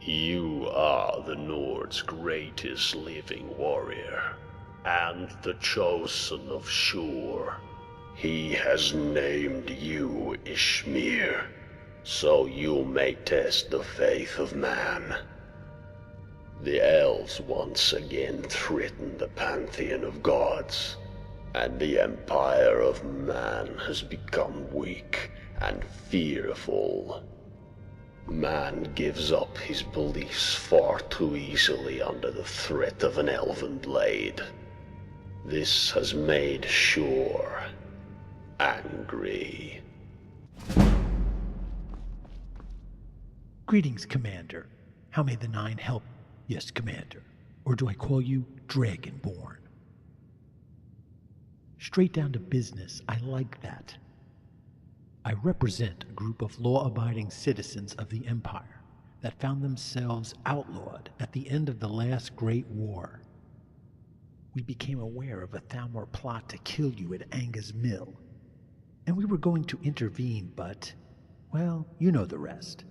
You are the Nord's greatest living warrior, and the chosen of Shur. He has named you Ishmir, so you may test the faith of man. The elves once again threaten the pantheon of gods, and the empire of man has become weak and fearful. Man gives up his beliefs far too easily under the threat of an elven blade. This has made Shur angry. Greetings, Commander. How may the Nine help? Yes, Commander. Or do I call you Dragonborn? Straight down to business, I like that. I represent a group of law-abiding citizens of the Empire that found themselves outlawed at the end of the last Great War. We became aware of a Thalmor plot to kill you at Anga's Mill, and we were going to intervene, but, well, you know the rest.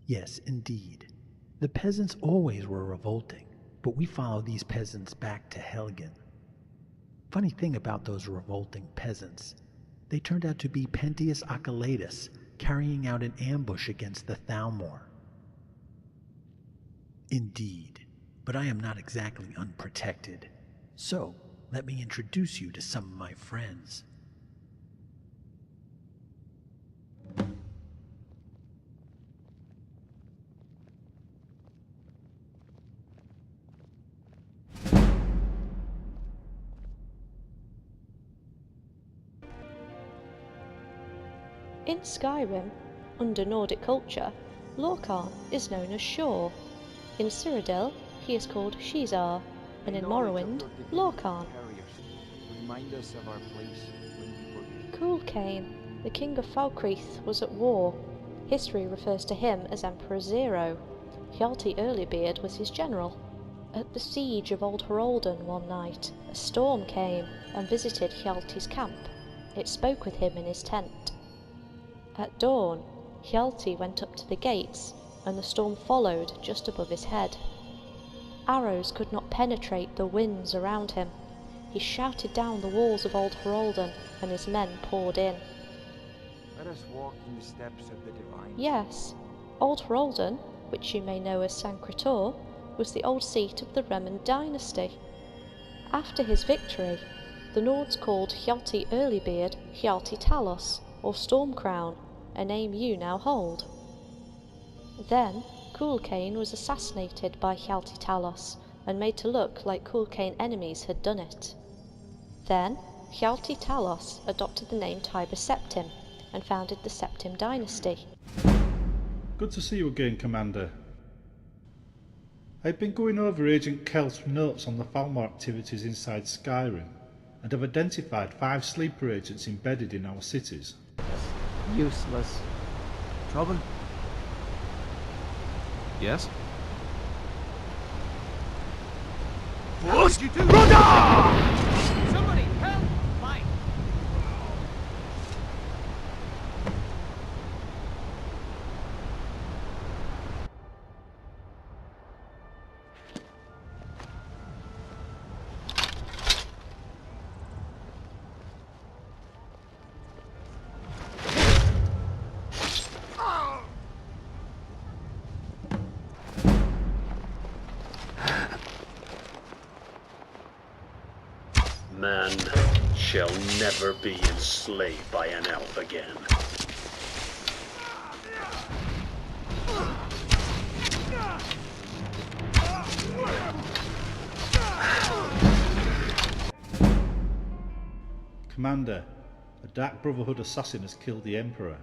Yes, indeed. The peasants always were revolting, but we followed these peasants back to Helgen. Funny thing about those revolting peasants, they turned out to be Pentius Acalatus carrying out an ambush against the Thalmor. Indeed, but I am not exactly unprotected. So, let me introduce you to some of my friends. In Skyrim, under Nordic culture, Lorkhan is known as Shor. In Cyrodiil, he is called Shizar, and in Morrowind, Lorkhan. Remind us of our place when we forget. Kulkane, the king of Falkreath, was at war. History refers to him as Emperor Zero. Hjalti Earlybeard was his general. At the siege of Old Heraldon one night, a storm came and visited Hjalti's camp. It spoke with him in his tent. At dawn, Hjalti went up to the gates, and the storm followed just above his head. Arrows could not penetrate the winds around him. He shouted down the walls of Old Heraldon, and his men poured in. Let us walk in the steps of the divine. Yes, Old Heraldon, which you may know as Sancretor, was the old seat of the Remen dynasty. After his victory, the Nords called Hjalti Earlybeard Hjalti Talos, or Stormcrown, a name you now hold. Then, Kulkane was assassinated by Hjalti Talos, and made to look like Kulkane enemies had done it. Then, Hjalti Talos adopted the name Tiber Septim, and founded the Septim dynasty. Good to see you again, Commander. I've been going over Agent Kelt's notes on the Thalmor activities inside Skyrim, and have identified 5 sleeper agents embedded in our cities. Useless. Trouble? Yes? What did you do? Brother! Somebody help! Mike! Man shall never be enslaved by an elf again. Commander, a Dark Brotherhood assassin has killed the Emperor.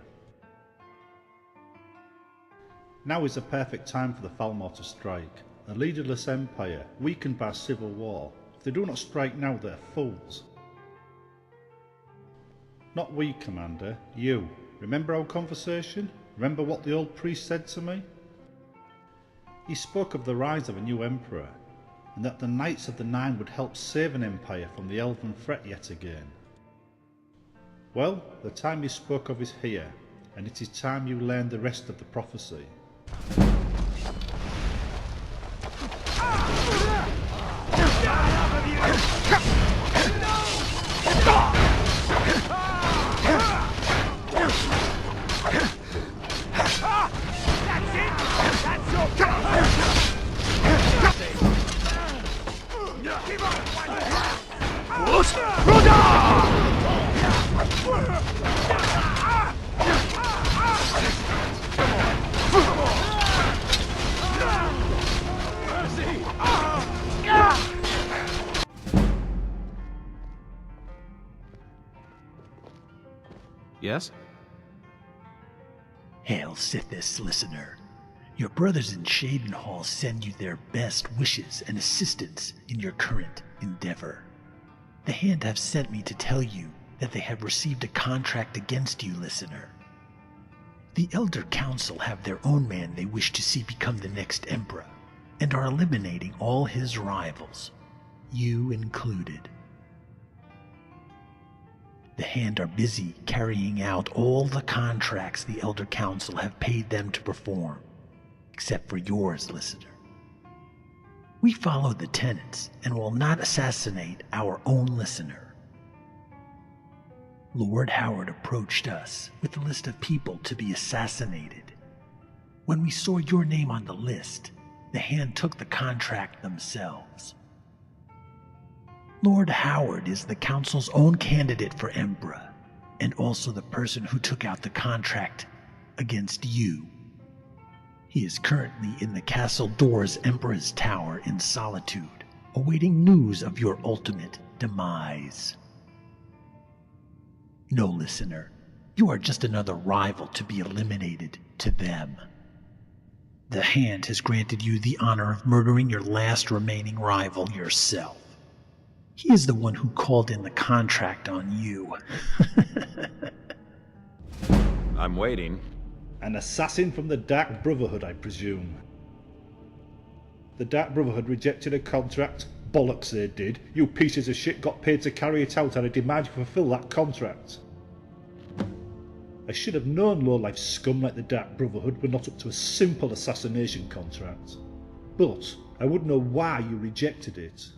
Now is the perfect time for the Thalmor to strike. A leaderless empire, weakened by civil war. If they do not strike now, they're fools. Not we, Commander, you. Remember our conversation? Remember what the old priest said to me? He spoke of the rise of a new emperor, and that the Knights of the Nine would help save an empire from the elven threat yet again. Well, the time he spoke of is here, and it is time you learned the rest of the prophecy. Yes? Hail Sithis, listener. Your brothers in Shaden Hall send you their best wishes and assistance in your current endeavor. The Hand have sent me to tell you that they have received a contract against you, listener. The Elder Council have their own man they wish to see become the next Emperor, and are eliminating all his rivals, you included. The Hand are busy carrying out all the contracts the Elder Council have paid them to perform, except for yours, listener. We follow the tenets and will not assassinate our own listener. Lord Howard approached us with a list of people to be assassinated. When we saw your name on the list, the Hand took the contract themselves. Lord Howard is the Council's own candidate for Emperor, and also the person who took out the contract against you. He is currently in the Castle Door's Emperor's Tower in Solitude, awaiting news of your ultimate demise. No, listener, you are just another rival to be eliminated to them. The Hand has granted you the honor of murdering your last remaining rival yourself. He is the one who called in the contract on you. I'm waiting. An assassin from the Dark Brotherhood, I presume. The Dark Brotherhood rejected a contract? Bollocks they did. You pieces of shit got paid to carry it out, and I demand you fulfill that contract. I should have known low-life scum like the Dark Brotherhood were not up to a simple assassination contract. But I would know why you rejected it.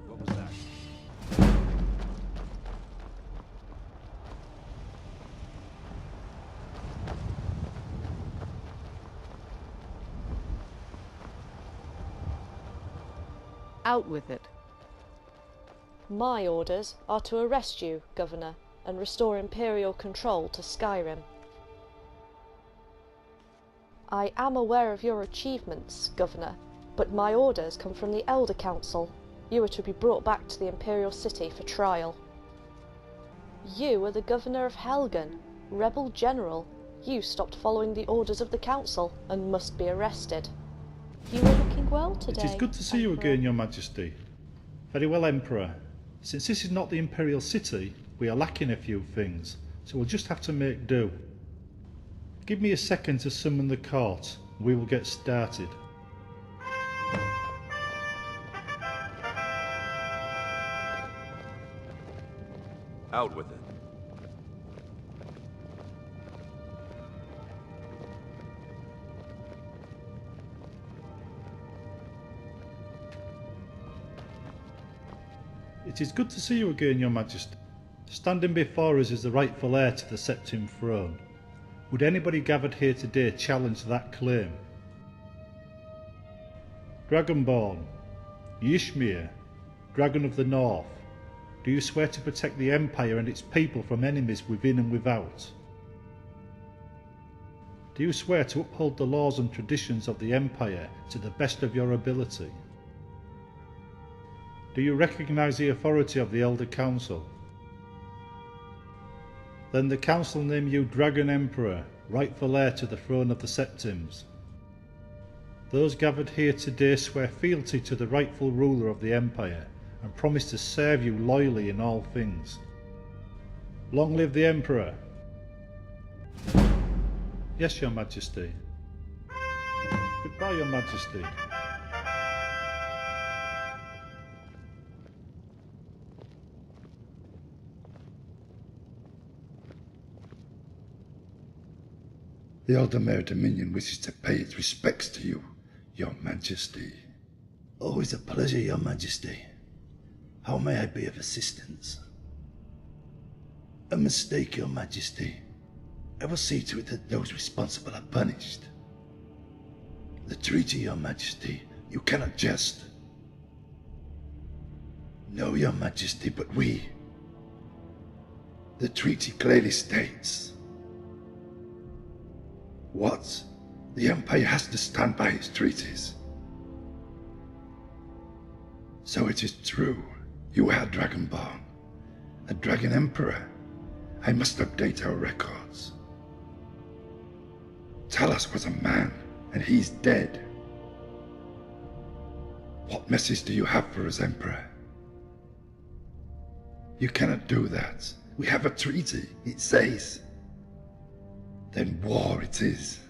What was that? Out with it. My orders are to arrest you, Governor, and restore imperial control to Skyrim. I am aware of your achievements, Governor, but my orders come from the Elder Council. You are to be brought back to the Imperial City for trial. You are the Governor of Helgen, rebel general. You stopped following the orders of the Council and must be arrested. You are looking well today, It is good to see you Emperor. again, Your Majesty. Very well, Emperor. Since this is not the Imperial City, we are lacking a few things, so we'll just have to make do. Give me a second to summon the court, and we will get started. Out with it. It is good to see you again, Your Majesty. Standing before us is the rightful heir to the Septim throne. Would anybody gathered here today challenge that claim? Dragonborn, Yshmir, Dragon of the North, do you swear to protect the Empire and its people from enemies within and without? Do you swear to uphold the laws and traditions of the Empire to the best of your ability? Do you recognise the authority of the Elder Council? Then the Council name you Dragon Emperor, rightful heir to the throne of the Septims. Those gathered here today swear fealty to the rightful ruler of the Empire and promise to serve you loyally in all things. Long live the Emperor. Yes, Your Majesty. Goodbye, Your Majesty. The Aldermare Dominion wishes to pay its respects to you, Your Majesty. Always a pleasure, Your Majesty. How may I be of assistance? A mistake, Your Majesty. I will see to it that those responsible are punished. The treaty, Your Majesty. You cannot jest. No, Your Majesty, but we. The treaty clearly states. What? The Empire has to stand by its treaties. So it is true. You are Dragonborn. A Dragon Emperor. I must update our records. Talos was a man, and he's dead. What message do you have for us, Emperor? You cannot do that. We have a treaty, it says. Then war it is.